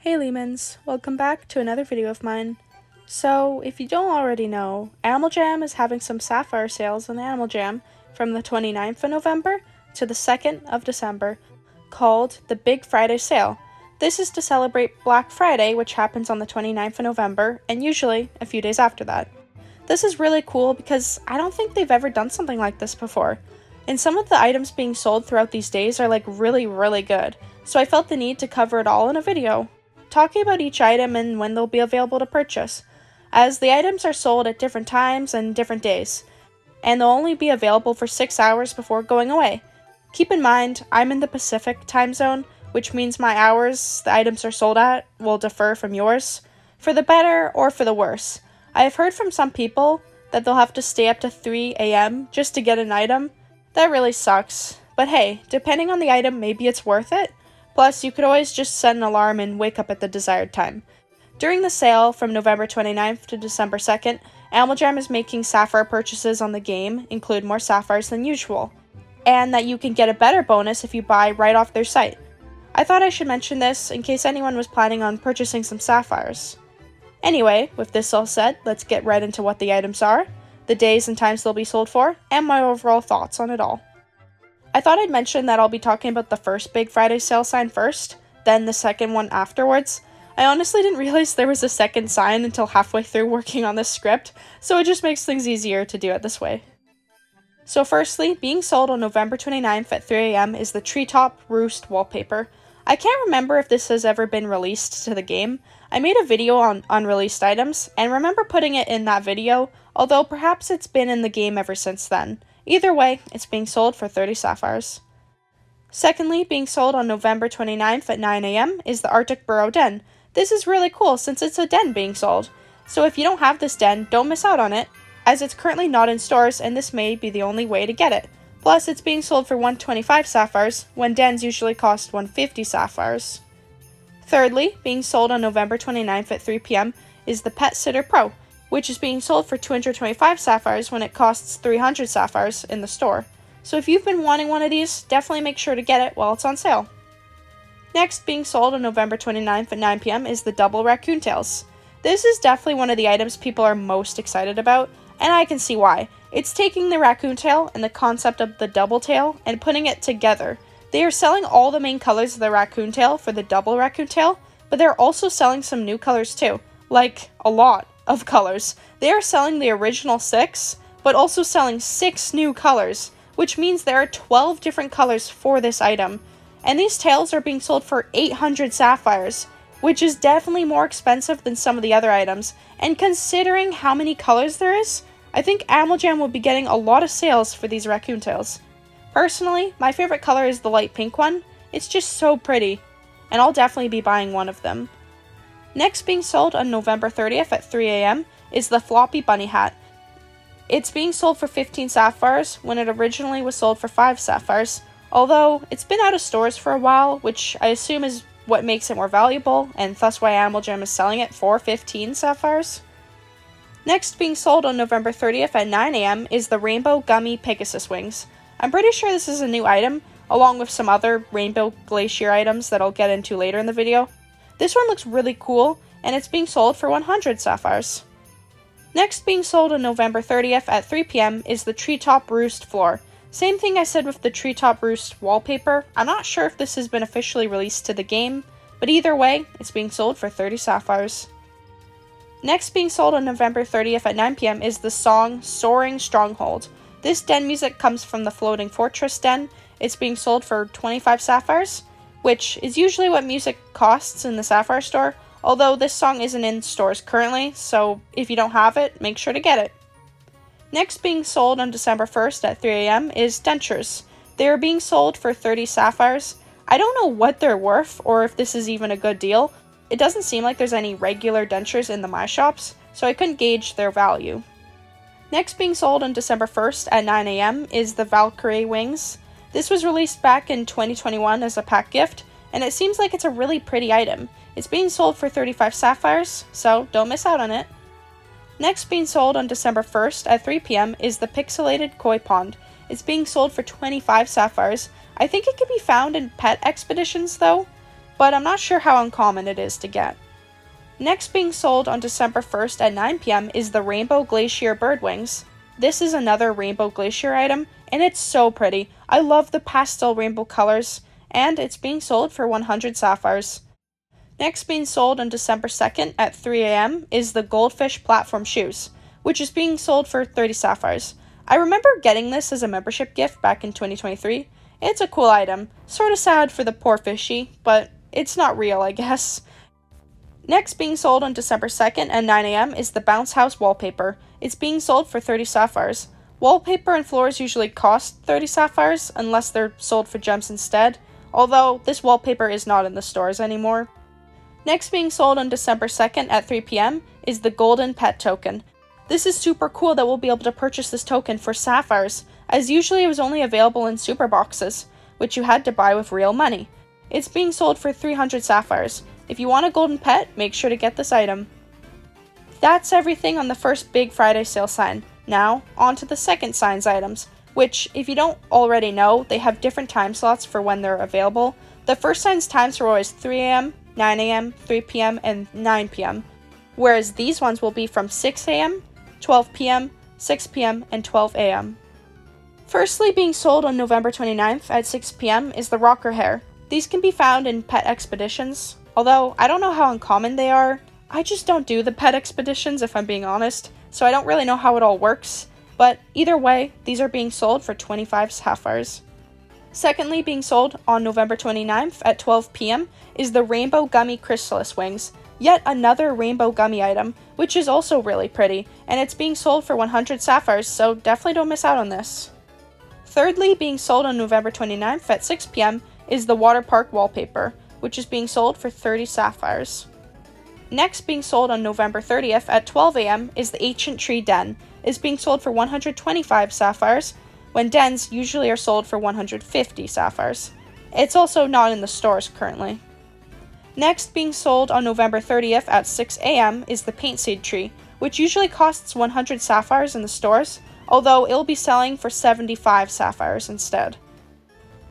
Hey Leamons, welcome back to another video of mine. So, if you don't already know, Animal Jam is having some Sapphire sales on Animal Jam from the 29th of November to the 2nd of December, called the Big Friday Sale. This is to celebrate Black Friday, which happens on the 29th of November, and usually a few days after that. This is really cool because I don't think they've ever done something like this before, and some of the items being sold throughout these days are like really good, so I felt the need to cover it all in a video, talking about each item and when they'll be available to purchase, as the items are sold at different times and different days, and they'll only be available for 6 hours before going away. Keep in mind, I'm in the Pacific time zone, which means my hours the items are sold at will differ from yours, for the better or for the worse. I have heard from some people that they'll have to stay up to 3 a.m. just to get an item. That really sucks, but hey, depending on the item, maybe it's worth it. Plus, you could always just set an alarm and wake up at the desired time. During the sale from November 29th to December 2nd, Animal Jam is making Sapphire purchases on the game include more Sapphires than usual, and that you can get a better bonus if you buy right off their site. I thought I should mention this in case anyone was planning on purchasing some Sapphires. Anyway, with this all said, let's get right into what the items are, the days and times they'll be sold for, and my overall thoughts on it all. I thought I'd mention that I'll be talking about the first Big Friday sale sign first, then the second one afterwards. I honestly didn't realize there was a second sign until halfway through working on this script, so it just makes things easier to do it this way. So firstly, being sold on November 29th at 3 a.m. is the Treetop Roost wallpaper. I can't remember if this has ever been released to the game. I made a video on unreleased items, and remember putting it in that video, although perhaps it's been in the game ever since then. Either way, it's being sold for 30 Sapphires. Secondly, being sold on November 29th at 9 a.m. is the Arctic Burrow Den. This is really cool since it's a den being sold. So if you don't have this den, don't miss out on it, as it's currently not in stores and this may be the only way to get it. Plus, it's being sold for 125 Sapphires, when dens usually cost 150 Sapphires. Thirdly, being sold on November 29th at 3 p.m. is the Pet Sitter Pro, which is being sold for 225 Sapphires when it costs 300 Sapphires in the store. So if you've been wanting one of these, definitely make sure to get it while it's on sale. Next, being sold on November 29th at 9 p.m. is the Double Raccoon Tails. This is definitely one of the items people are most excited about, and I can see why. It's taking the raccoon tail and the concept of the double tail and putting it together. They are selling all the main colors of the raccoon tail for the double raccoon tail, but they're also selling some new colors too, like a lot of colors. They are selling the original 6, but also selling 6 new colors, which means there are 12 different colors for this item. And these tails are being sold for 800 Sapphires, which is definitely more expensive than some of the other items, and considering how many colors there is, I think Animal Jam will be getting a lot of sales for these raccoon tails. Personally, my favorite color is the light pink one. It's just so pretty, and I'll definitely be buying one of them. Next, being sold on November 30th at 3 a.m. is the Floppy Bunny Hat. It's being sold for 15 Sapphires when it originally was sold for 5 Sapphires, although it's been out of stores for a while, which I assume is what makes it more valuable, and thus why Animal Jam is selling it for 15 Sapphires. Next, being sold on November 30th at 9 a.m. is the Rainbow Gummy Pegasus Wings. I'm pretty sure this is a new item, along with some other Rainbow Glacier items that I'll get into later in the video. This one looks really cool, and it's being sold for 100 Sapphires. Next, being sold on November 30th at 3 p.m. is the Treetop Roost Floor. Same thing I said with the Treetop Roost wallpaper. I'm not sure if this has been officially released to the game, but either way, it's being sold for 30 Sapphires. Next, being sold on November 30th at 9 p.m. is the song Soaring Stronghold. This den music comes from the Floating Fortress den. It's being sold for 25 Sapphires, which is usually what music costs in the Sapphire store, although this song isn't in stores currently, so if you don't have it, make sure to get it. Next, being sold on December 1st at 3 a.m. is dentures. They are being sold for 30 Sapphires. I don't know what they're worth, or if this is even a good deal. It doesn't seem like there's any regular dentures in the My Shops, so I couldn't gauge their value. Next, being sold on December 1st at 9 a.m. is the Valkyrie Wings. This was released back in 2021 as a pack gift, and it seems like it's a really pretty item. It's being sold for 35 Sapphires, so don't miss out on it. Next, being sold on December 1st at 3 p.m. is the Pixelated Koi Pond. It's being sold for 25 Sapphires. I think it can be found in pet expeditions though, but I'm not sure how uncommon it is to get. Next being sold on December 1st at 9 p.m. is the Rainbow Glacier Bird Wings. This is another Rainbow Glacier item, and it's so pretty. I love the pastel rainbow colors, and it's being sold for 100 sapphires. Next being sold on December 2nd at 3 a.m. is the Goldfish Platform Shoes, which is being sold for 30 sapphires. I remember getting this as a membership gift back in 2023. It's a cool item, sorta sad for the poor fishy, but it's not real, I guess. Next being sold on December 2nd at 9 a.m. is the Bounce House Wallpaper. It's being sold for 30 sapphires. Wallpaper and floors usually cost 30 sapphires, unless they're sold for gems instead, although this wallpaper is not in the stores anymore. Next being sold on December 2nd at 3 p.m. is the Golden Pet Token. This is super cool that we'll be able to purchase this token for sapphires, as usually it was only available in super boxes, which you had to buy with real money. It's being sold for 300 sapphires. If you want a golden pet, make sure to get this item. That's everything on the first Big Friday sale sign. Now, on to the second sign's items, which, if you don't already know, they have different time slots for when they're available. The first sign's times are always 3 a.m., 9 a.m., 3 p.m., and 9 p.m., whereas these ones will be from 6 a.m., 12 p.m., 6 p.m., and 12 a.m. Firstly, being sold on November 29th at 6 p.m. is the Rocker Hair. These can be found in pet expeditions, although I don't know how uncommon they are. I just don't do the pet expeditions if I'm being honest, so I don't really know how it all works, but either way, these are being sold for 25 sapphires. Secondly, being sold on November 29th at 12 p.m. is the Rainbow Gummy Chrysalis Wings, yet another rainbow gummy item, which is also really pretty, and it's being sold for 100 sapphires, so definitely don't miss out on this. Thirdly, being sold on November 29th at 6 p.m. is the Water Park Wallpaper, which is being sold for 30 sapphires. Next being sold on November 30th at 12 a.m. is the Ancient Tree Den. It's being sold for 125 sapphires, when dens usually are sold for 150 sapphires. It's also not in the stores currently. Next being sold on November 30th at 6 a.m. is the Paint Seed Tree, which usually costs 100 sapphires in the stores, although it'll be selling for 75 sapphires instead.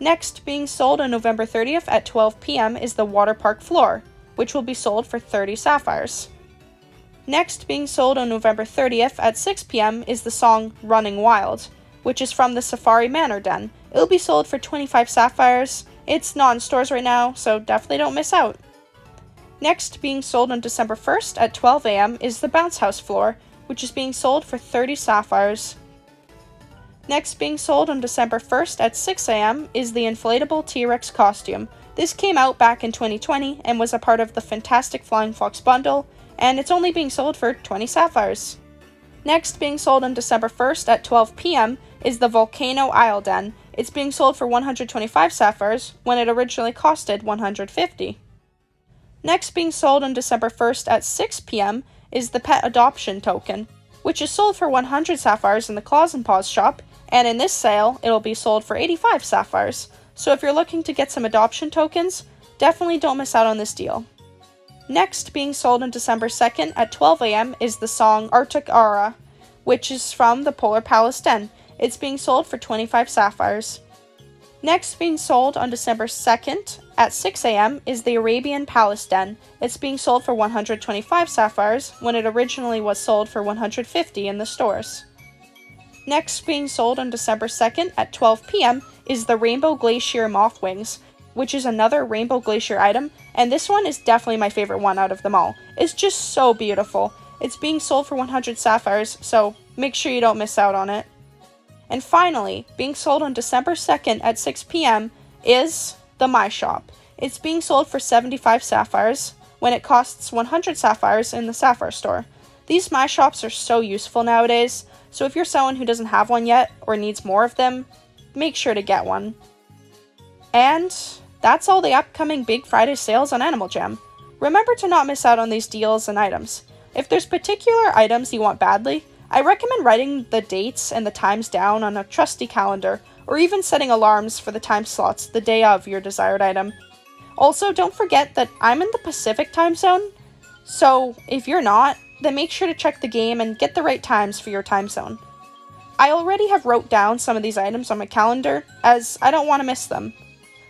Next being sold on November 30th at 12 p.m. is the Water Park Floor, which will be sold for 30 sapphires. Next being sold on November 30th at 6 p.m. is the song Running Wild, which is from the Safari Manor Den. It'll be sold for 25 sapphires. It's not in stores right now, so definitely don't miss out. Next being sold on December 1st at 12 a.m. is the Bounce House Floor, which is being sold for 30 sapphires. Next being sold on December 1st at 6 a.m. is the Inflatable T-Rex Costume. This came out back in 2020 and was a part of the Fantastic Flying Fox bundle, and it's only being sold for 20 sapphires. Next being sold on December 1st at 12 p.m. is the Volcano Isle Den. It's being sold for 125 sapphires when it originally costed 150. Next being sold on December 1st at 6 p.m. is the Pet Adoption Token, which is sold for 100 sapphires in the Claws and Paws shop, and in this sale, it'll be sold for 85 sapphires. So if you're looking to get some adoption tokens, definitely don't miss out on this deal. Next being sold on December 2nd at 12 a.m. is the song Arctic Aura, which is from the Polar Palace Den. It's being sold for 25 sapphires. Next being sold on December 2nd at 6 a.m. is the Arabian Palace Den. It's being sold for 125 sapphires when it originally was sold for 150 in the stores. Next being sold on December 2nd at 12 p.m. is the Rainbow Glacier Moth Wings, which is another Rainbow Glacier item, and this one is definitely my favorite one out of them all. It's just so beautiful. It's being sold for 100 sapphires, so make sure you don't miss out on it. And finally, being sold on December 2nd at 6 p.m. is the My Shop. It's being sold for 75 sapphires when it costs 100 sapphires in the Sapphire store. These My Shops are so useful nowadays, so if you're someone who doesn't have one yet or needs more of them, make sure to get one. And that's all the upcoming Big Friday sales on Animal Jam. Remember to not miss out on these deals and items. If there's particular items you want badly, I recommend writing the dates and the times down on a trusty calendar, or even setting alarms for the time slots the day of your desired item. Also, don't forget that I'm in the Pacific time zone, so if you're not, then make sure to check the game and get the right times for your time zone. I already have wrote down some of these items on my calendar, as I don't want to miss them.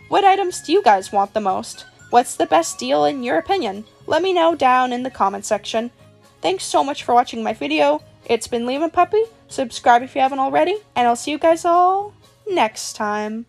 What items do you guys want the most? What's the best deal in your opinion? Let me know down in the comment section. Thanks so much for watching my video. It's been Leamon Puppy. Subscribe if you haven't already, and I'll see you guys all next time.